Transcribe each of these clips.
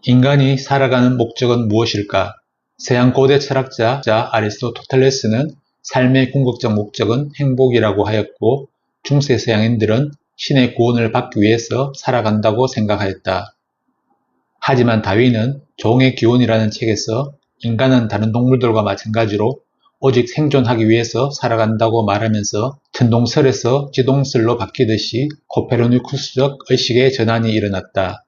인간이 살아가는 목적은 무엇일까? 서양 고대 철학자 아리스토텔레스는 삶의 궁극적 목적은 행복이라고 하였고, 중세 서양인들은 신의 구원을 받기 위해서 살아간다고 생각하였다. 하지만 다윈은 종의 기원이라는 책에서 인간은 다른 동물들과 마찬가지로 오직 생존하기 위해서 살아간다고 말하면서 천동설에서 지동설로 바뀌듯이 코페르니쿠스적 의식의 전환이 일어났다.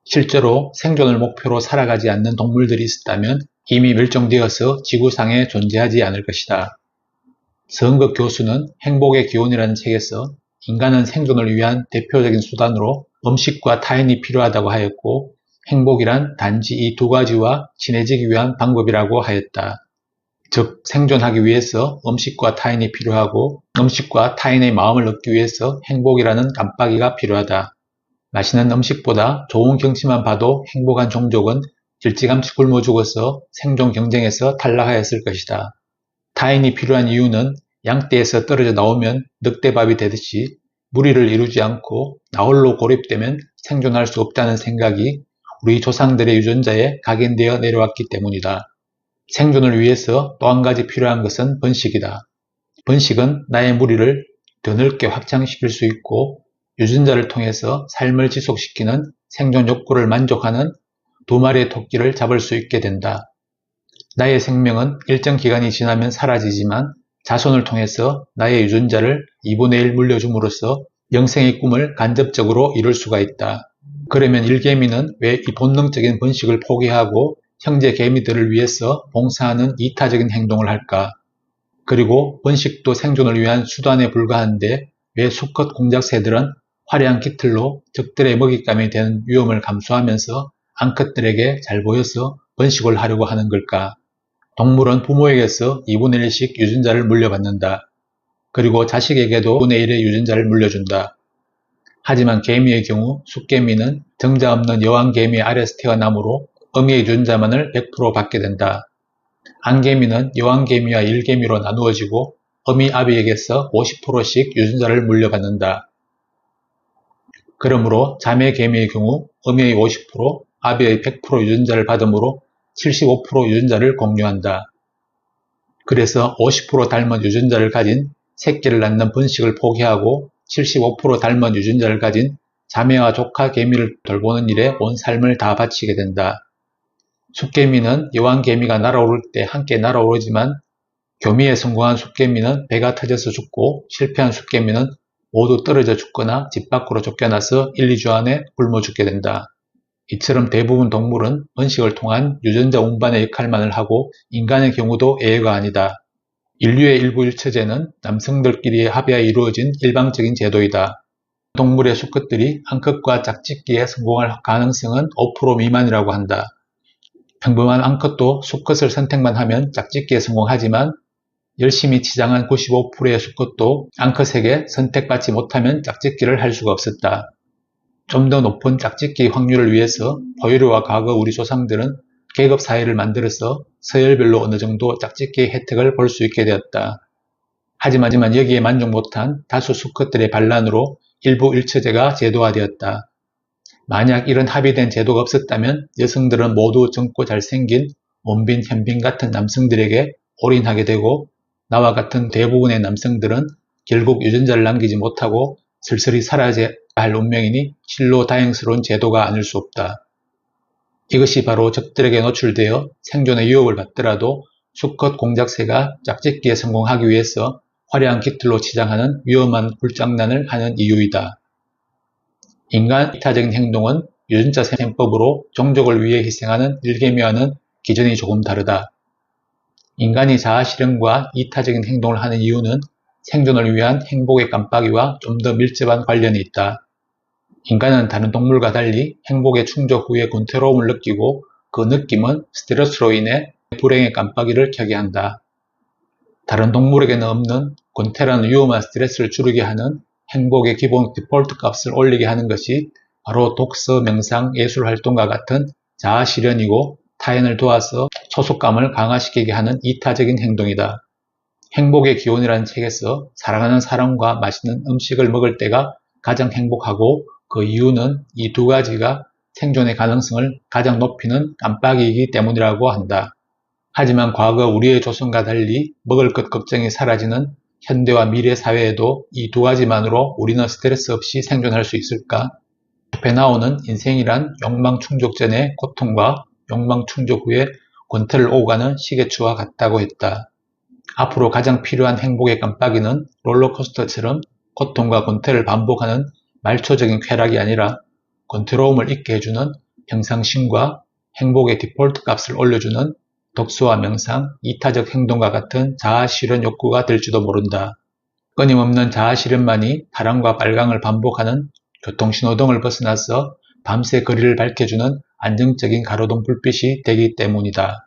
실제로 생존을 목표로 살아가지 않는 동물들이 있었다면 이미 멸종되어서 지구상에 존재하지 않을 것이다. 서은극 교수는 행복의 기원이라는 책에서 인간은 생존을 위한 대표적인 수단으로 음식과 타인이 필요하다고 하였고, 행복이란 단지 이 두 가지와 친해지기 위한 방법이라고 하였다. 즉, 생존하기 위해서 음식과 타인이 필요하고, 음식과 타인의 마음을 얻기 위해서 행복이라는 깜빡이가 필요하다. 맛있는 음식보다 좋은 경치만 봐도 행복한 종족은 일찌감치 굶어 죽어서 생존 경쟁에서 탈락하였을 것이다. 타인이 필요한 이유는 양떼에서 떨어져 나오면 늑대밥이 되듯이 무리를 이루지 않고 나홀로 고립되면 생존할 수 없다는 생각이 우리 조상들의 유전자에 각인되어 내려왔기 때문이다. 생존을 위해서 또 한 가지 필요한 것은 번식이다. 번식은 나의 무리를 더 넓게 확장시킬 수 있고, 유전자를 통해서 삶을 지속시키는 생존 욕구를 만족하는 두 마리의 토끼를 잡을 수 있게 된다. 나의 생명은 일정 기간이 지나면 사라지지만 자손을 통해서 나의 유전자를 2분의 1 물려줌으로써 영생의 꿈을 간접적으로 이룰 수가 있다. 그러면 일개미는 왜 이 본능적인 번식을 포기하고 형제 개미들을 위해서 봉사하는 이타적인 행동을 할까? 그리고 번식도 생존을 위한 수단에 불과한데 왜 수컷 공작새들은 화려한 깃털로 적들의 먹잇감이 되는 위험을 감수하면서 암컷들에게 잘 보여서 번식을 하려고 하는 걸까? 동물은 부모에게서 2분의 1씩 유전자를 물려받는다. 그리고 자식에게도 2분의 1의 유전자를 물려준다. 하지만 개미의 경우 숫개미는 정자 없는 여왕개미 아래에서 태어나므로 어미의 유전자만을 100% 받게 된다. 안개미는 여왕개미와 일개미로 나누어지고 어미 아비에게서 50%씩 유전자를 물려받는다. 그러므로 자매개미의 경우 어미의 50%, 아비의 100% 유전자를 받으므로 75% 유전자를 공유한다. 그래서 50% 닮은 유전자를 가진 새끼를 낳는 번식을 포기하고 75% 닮은 유전자를 가진 자매와 조카 개미를 돌보는 일에 온 삶을 다 바치게 된다. 숫개미는 여왕개미가 날아오를 때 함께 날아오르지만 교미에 성공한 숫개미는 배가 터져서 죽고 실패한 숫개미는 모두 떨어져 죽거나 집 밖으로 쫓겨나서 1, 2주 안에 굶어 죽게 된다. 이처럼 대부분 동물은 번식을 통한 유전자 운반의 역할만을 하고 인간의 경우도 예외가 아니다. 인류의 일부 일처제는 남성들끼리의 합의하에 이루어진 일방적인 제도이다. 동물의 수컷들이 암컷과 짝짓기에 성공할 가능성은 5% 미만이라고 한다. 평범한 암컷도 수컷을 선택만 하면 짝짓기에 성공하지만 열심히 치장한 95%의 수컷도 암컷에게 선택받지 못하면 짝짓기를 할 수가 없었다. 좀 더 높은 짝짓기 확률을 위해서 포유류와 과거 우리 조상들은 계급 사회를 만들어서 서열별로 어느 정도 짝짓기의 혜택을 볼 수 있게 되었다. 하지만 여기에 만족 못한 다수 수컷들의 반란으로 일부 일처제가 제도화되었다. 만약 이런 합의된 제도가 없었다면 여성들은 모두 젊고 잘생긴 원빈, 현빈 같은 남성들에게 올인하게 되고 나와 같은 대부분의 남성들은 결국 유전자를 남기지 못하고 슬슬이 사라져야 할 운명이니 실로 다행스러운 제도가 아닐 수 없다. 이것이 바로 적들에게 노출되어 생존의 유혹을 받더라도 수컷 공작새가 짝짓기에 성공하기 위해서 화려한 깃털로 치장하는 위험한 굴장난을 하는 이유이다. 인간 이타적인 행동은 유전자 셈법으로 종족을 위해 희생하는 일개미와는 기전이 조금 다르다. 인간이 자아실현과 이타적인 행동을 하는 이유는 생존을 위한 행복의 깜빡이와 좀 더 밀접한 관련이 있다. 인간은 다른 동물과 달리 행복의 충족 후에 권태로움을 느끼고 그 느낌은 스트레스로 인해 불행의 깜빡이를 켜게 한다. 다른 동물에게는 없는 권태라는 위험한 스트레스를 줄이게 하는 행복의 기본 디폴트 값을 올리게 하는 것이 바로 독서, 명상, 예술활동과 같은 자아실현이고 타인을 도와서 소속감을 강화시키게 하는 이타적인 행동이다. 행복의 기원이라는 책에서 사랑하는 사람과 맛있는 음식을 먹을 때가 가장 행복하고 그 이유는 이 두 가지가 생존의 가능성을 가장 높이는 깜빡이이기 때문이라고 한다. 하지만 과거 우리의 조선과 달리 먹을 것 걱정이 사라지는 현대와 미래 사회에도 이 두 가지만으로 우리는 스트레스 없이 생존할 수 있을까? 앞에 나오는 인생이란 욕망 충족 전의 고통과 욕망 충족 후에 권태를 오가는 시계추와 같다고 했다. 앞으로 가장 필요한 행복의 깜빡이는 롤러코스터처럼 고통과 권태를 반복하는 말초적인 쾌락이 아니라 권태로움을 잊게 해주는 평상심과 행복의 디폴트 값을 올려주는 독서와 명상, 이타적 행동과 같은 자아실현 욕구가 될지도 모른다. 끊임없는 자아실현만이 파랑과 빨강을 반복하는 교통신호등을 벗어나서 밤새 거리를 밝혀주는 안정적인 가로등 불빛이 되기 때문이다.